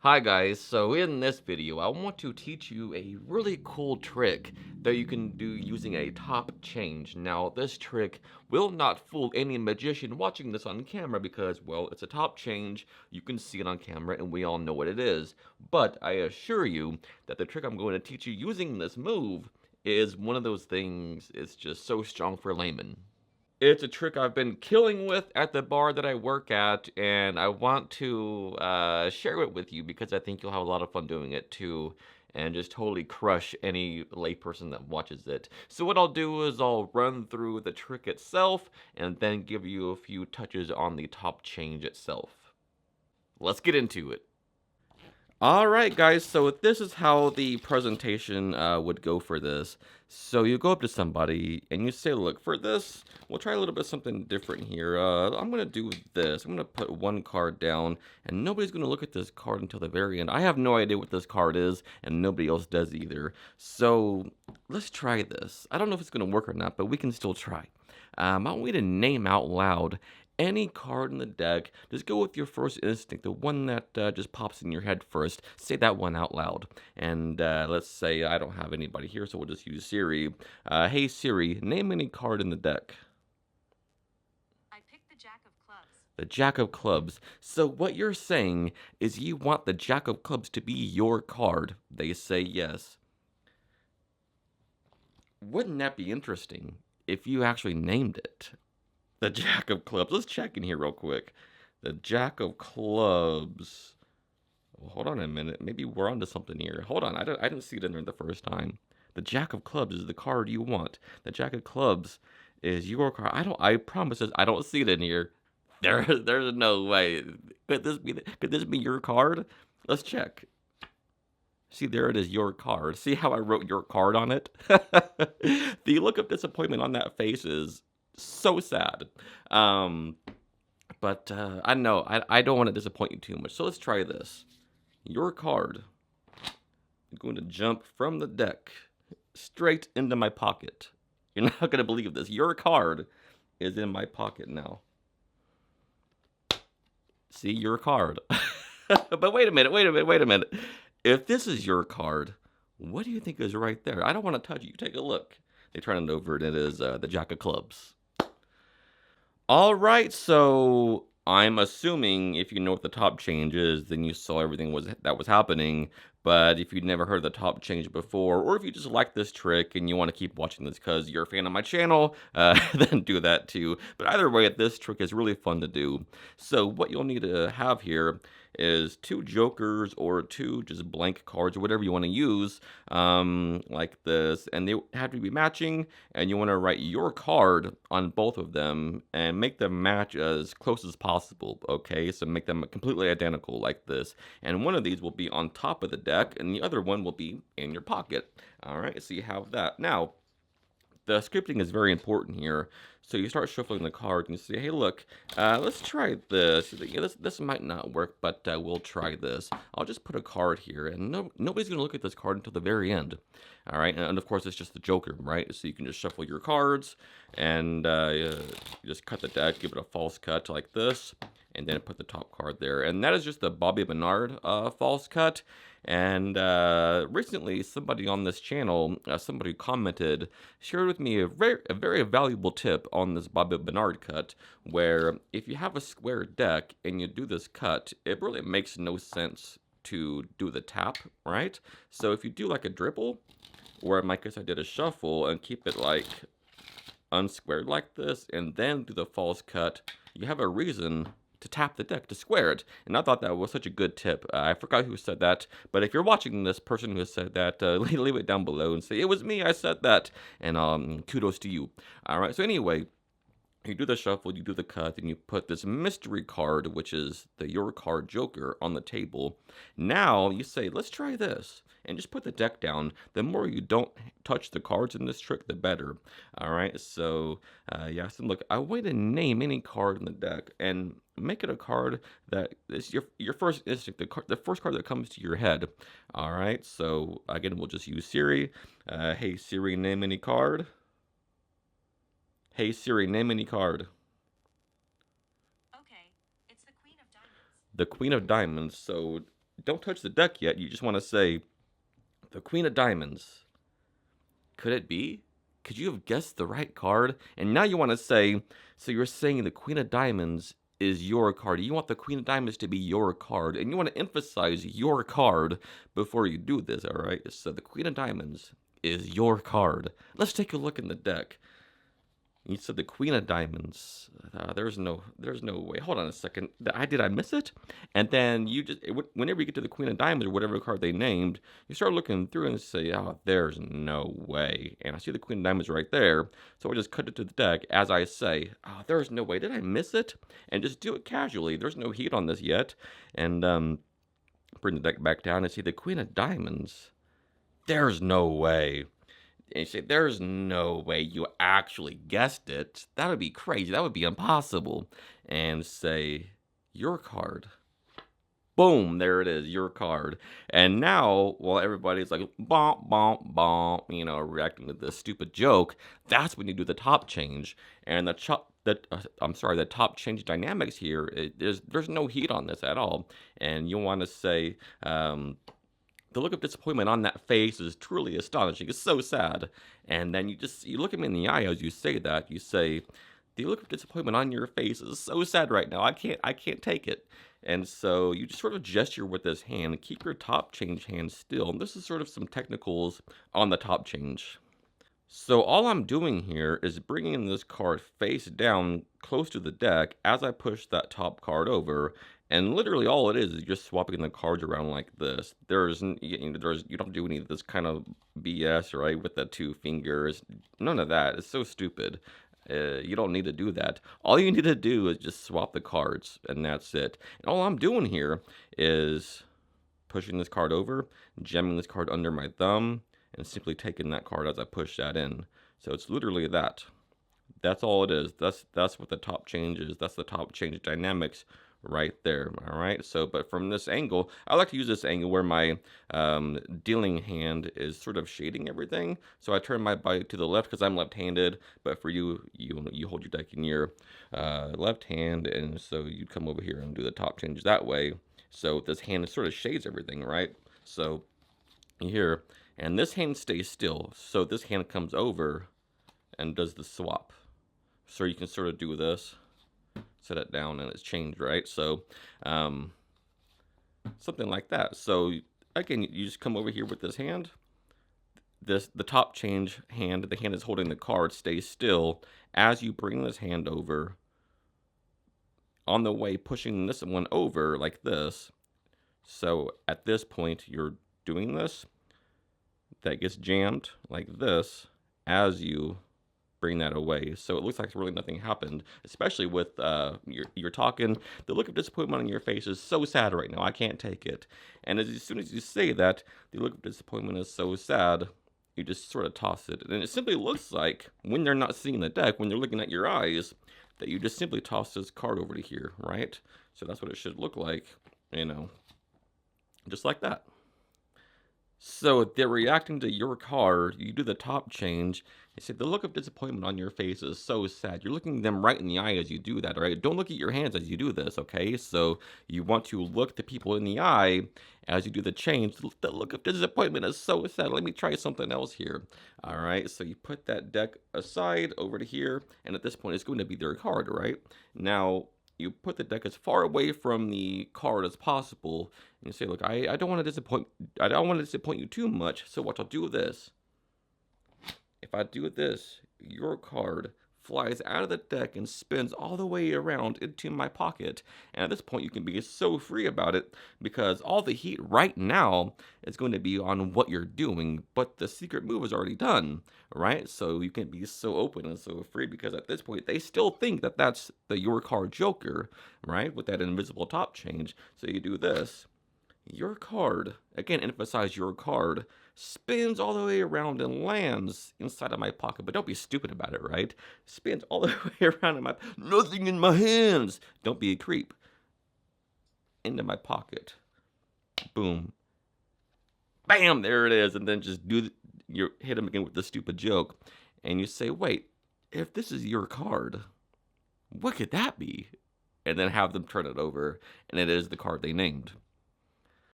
Hi guys, so in this video I want to teach you a really cool trick that you can do using a top change. Now this trick will not fool any magician watching this on camera because, well, it's a top change, you can see it on camera and we all know what it is. But I assure you that the trick I'm going to teach you using this move is one of those things, it's just so strong for laymen. It's a trick I've been killing with at the bar that I work at, and I want to share it with you because I think you'll have a lot of fun doing it too, and just totally crush any layperson that watches it. So what I'll do is I'll run through the trick itself, and then give you a few touches on the top change itself. Let's get into it. Alright guys, so this is how the presentation would go for this. So you go up to somebody and you say, look, for this, we'll try a little bit something different here. I'm going to do this. I'm going to put one card down and nobody's going to look at this card until the very end. I have no idea what this card is and nobody else does either. So let's try this. I don't know if it's going to work or not, but we can still try. I want you to name out loud any card in the deck. Just go with your first instinct, the one that just pops in your head first. Say that one out loud. And let's say I don't have anybody here, so we'll just use Siri. Hey Siri, name any card in the deck. I picked the Jack of Clubs. The Jack of Clubs. So what you're saying is you want the Jack of Clubs to be your card. They say yes. Wouldn't that be interesting if you actually named it? The Jack of Clubs. Let's check in here real quick. The Jack of Clubs. Well, hold on a minute. Maybe we're onto something here. Hold on. I didn't see it in there the first time. The Jack of Clubs is the card you want. The Jack of Clubs is your card. I promise I don't see it in here. There's no way. Could this be your card? Let's check. See, there it is, your card. See how I wrote your card on it? The look of disappointment on that face is so sad. But I know I don't want to disappoint you too much. So let's try this. Your card. I'm going to jump from the deck straight into my pocket. You're not going to believe this. Your card is in my pocket now. See, your card. But wait a minute. If this is your card, what do you think is right there? I don't want to touch it. You take a look. They turn it over and it is the Jack of Clubs. All right, so I'm assuming if you know what the top change is, then you saw everything that was happening. But if you'd never heard of the top change before, or if you just like this trick and you want to keep watching this because you're a fan of my channel, then do that too. But either way, this trick is really fun to do. So what you'll need to have here is 2 jokers or 2 just blank cards or whatever you want to use, like this, and they have to be matching, and you want to write your card on both of them and make them match as close as possible. Okay, so make them completely identical like this, and one of these will be on top of the deck and the other one will be in your pocket. All right, so you have that. Now the scripting is very important here. So you start shuffling the cards and you say, hey, look, let's try this. This might not work, but we'll try this. I'll just put a card here, and nobody's going to look at this card until the very end. All right, and of course, it's just the Joker, right? So you can just shuffle your cards, and you just cut the deck, give it a false cut like this, and then put the top card there. And that is just the Bobby Bernard false cut. And recently, somebody on this channel, somebody commented, shared with me a very valuable tip on this Bobby Bernard cut, where if you have a square deck and you do this cut, it really makes no sense to do the tap, right? So if you do like a dribble, or in my case I did a shuffle and keep it like unsquared like this, and then do the false cut, you have a reason to tap the deck to square it. And I thought that was such a good tip. I forgot who said that, but if you're watching this person who has said that, leave it down below and say, it was me, I said that, and kudos to you. All right, so anyway, you do the shuffle, you do the cut, and you put this mystery card, which is the Your Card Joker, on the table. Now you say, let's try this, and just put the deck down. The more you don't touch the cards in this trick, the better. All right, so yeah, so look, I want you to name any card in the deck, and make it a card that is your first instinct, the first card that comes to your head. All right, so again, we'll just use Siri. Hey Siri, name any card. Hey Siri, name any card. Okay, it's the Queen of Diamonds. The Queen of Diamonds. So don't touch the deck yet. You just want to say, the Queen of Diamonds. Could it be? Could you have guessed the right card? And now you want to say, so you're saying the Queen of Diamonds is your card. You want the Queen of Diamonds to be your card. And you want to emphasize your card before you do this, all right? So the Queen of Diamonds is your card. Let's take a look in the deck. You said the Queen of Diamonds. There's no way. Hold on a second. Did I miss it? And then you just, whenever you get to the Queen of Diamonds or whatever card they named, you start looking through and say, oh, there's no way. And I see the Queen of Diamonds right there. So I just cut it to the deck as I say, oh, there's no way. Did I miss it? And just do it casually. There's no heat on this yet. And bring the deck back down and see the Queen of Diamonds. There's no way. And you say, there's no way you actually guessed it. That would be crazy. That would be impossible. And say, your card. Boom, there it is, your card. And now, while everybody's like, bonk, bonk, bonk, reacting to this stupid joke, that's when you do the top change. And the top change dynamics here, there's no heat on this at all. And you want to say, the look of disappointment on that face is truly astonishing. It's so sad. And then you look him in the eye as you say that. You say, the look of disappointment on your face is so sad right now. I can't take it. And so you just sort of gesture with this hand. Keep your top change hand still. And this is sort of some technicals on the top change. So all I'm doing here is bringing this card face down close to the deck as I push that top card over. And literally all it is just swapping the cards around like this. You don't do any of this kind of BS, right, with the two fingers. None of that. It's so stupid. You don't need to do that. All you need to do is just swap the cards, and that's it. And all I'm doing here is pushing this card over, jamming this card under my thumb, and simply taking that card as I push that in. So it's literally that. That's all it is. That's what the top change is. That's the top change dynamics right there. All right. So, but from this angle, I like to use this angle where my dealing hand is sort of shading everything. So I turn my body to the left because I'm left-handed. But for you hold your deck in your left hand, and so you come over here and do the top change that way. So this hand sort of shades everything, right? So here, and this hand stays still. So this hand comes over and does the swap. So you can sort of do this. Set it down and it's changed, right? So something like that. So again, you just come over here with this hand. The top change hand, the hand is holding the card, stays still as you bring this hand over. On the way, pushing this one over like this. So at this point, you're doing this. That gets jammed like this as you bring that away. So it looks like really nothing happened, especially with you're talking. The look of disappointment on your face is so sad right now. I can't take it. And as soon as you say that, the look of disappointment is so sad, you just sort of toss it. And it simply looks like, when they're not seeing the deck, when they're looking at your eyes, that you just simply toss this card over to here, right? So that's what it should look like, just like that. So they're reacting to your card. You do the top change. You say, the look of disappointment on your face is so sad. You're looking them right in the eye as you do that, right? Don't look at your hands as you do this, okay? So you want to look the people in the eye as you do the change. The look of disappointment is so sad. Let me try something else here. All right, so you put that deck aside over to here, and at this point, it's going to be their card, right? Now, you put the deck as far away from the card as possible, and you say, look, I don't want to disappoint you too much, so what I'll do this. If I do this, your card flies out of the deck and spins all the way around into my pocket. And at this point, you can be so free about it because all the heat right now is going to be on what you're doing, but the secret move is already done, right? So you can be so open and so free because at this point, they still think that that's the your card joker, right? With that invisible top change. So you do this. Your card, again, emphasize your card, spins all the way around and lands inside of my pocket. But don't be stupid about it, right? Spins all the way around in nothing in my hands. Don't be a creep. Into my pocket. Boom. Bam, there it is. And then just you hit him again with the stupid joke. And you say, wait, if this is your card, what could that be? And then have them turn it over. And it is the card they named.